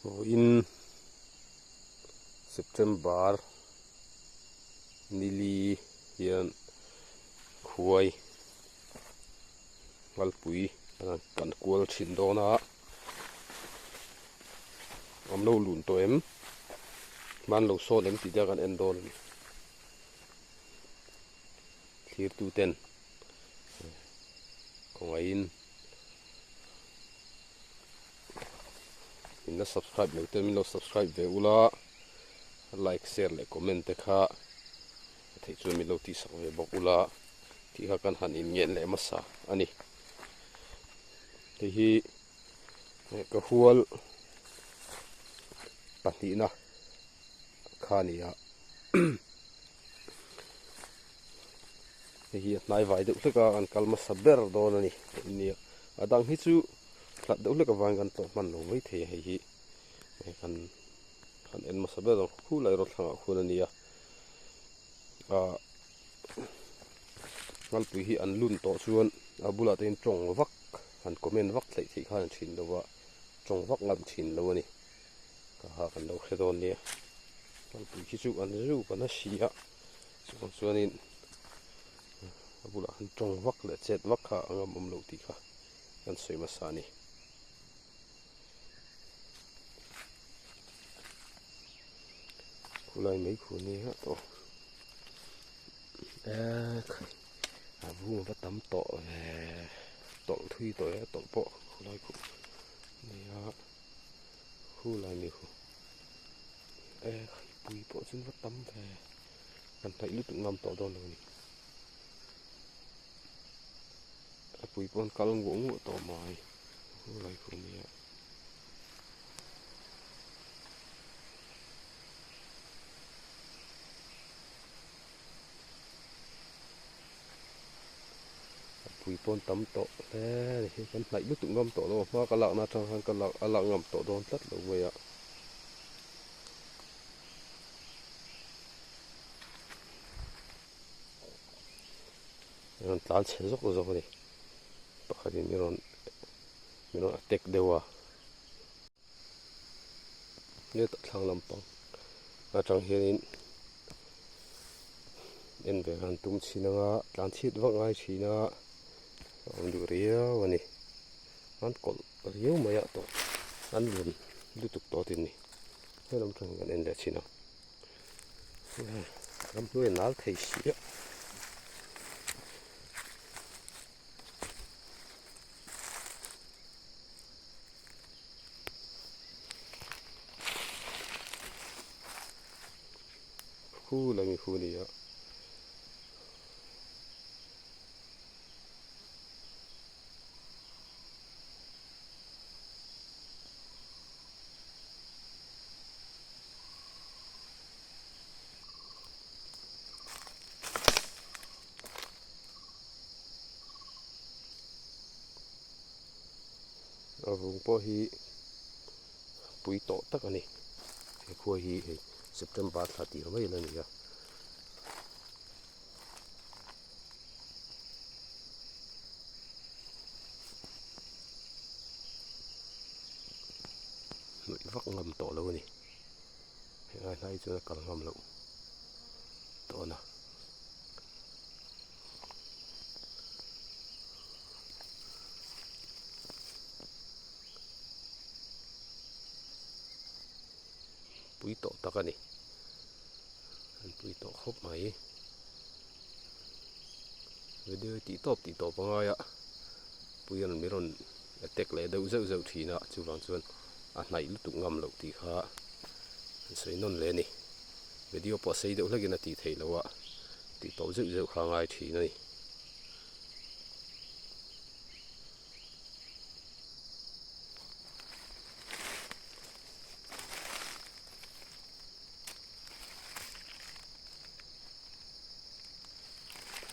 in September nili hian khuai ngalpui kan kual thin dawna amlo lun to em man lo so em ti kan en don thir tu ten kongain in subscribe le te min lo subscribe ve ula like share le comment te kha thei chu mi lo ti sang ve bok ula ti kha kan han in ngen le masa ani te hi ka hual pati na khania hi nai vai de hleka an kalma saber don ani ni adang hi chu thlat de hleka wang kan to man lo mai the hi kan en ma saber khu lai ro thanga khun ani a ngalpui hi an lun to chuan abula ten chong vak han comment vak thlei thi khan thin lowa chong vak ngam thin lo ani ka ha kan lo khedon ni ngalpui hi chu an ru kana sia chuanin abula han chong vak le chet vak kha angam om lo ti kha kan soi ma sa ni khulai mai khu ni ha to vu va tam to ve to thui to to po khulai khu ni ha khulai mi khu pui po chun va tam ve kan thai lu tu ngam to don lo ni pui pon kalong go ngu to mai khulai khu ni ha pui pon tam to le hi kan thai lu tu ngam to lo ma ka lak na thang han ka lak ala ngam to don tlat lo we ya ron tlal che zok zok ni pakhatin miron attack dewa ne ta thlang lampang atang hianin en ve han tum china tlan chit wak ngai china om du ria wani an kol riu maya to an lun lutuk to tin ni helam thang kan en le china ram nuai nal thei sia khu la mi khu ni ya avung po hi pui to tak ani he khu hi September 30 mai la ni ya noi vak ngam to lo ni he nai chu kal ngam lo to na pui to tak ani an pui to khop mai video ti top nga ya pui an miron attack le deu zeu thina chu wang chuan a nai lu tu ngam lo ti kha sei non le ni video po sei deuh lagin a ti thei lowa ti to zeu kha ngai thina ni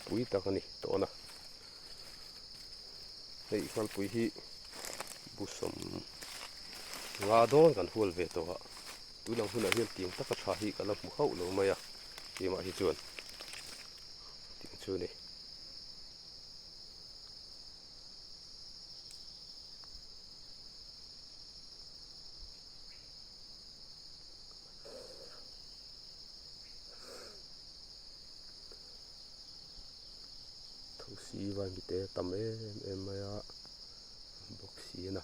pui takani to na hei ngal pui hi busom nga don kan hual ve to ha tu lang huna hian tiang taka tha hi kala mu khau lo maya ti ma hi chuan tiang chu ni tam em maya box hi na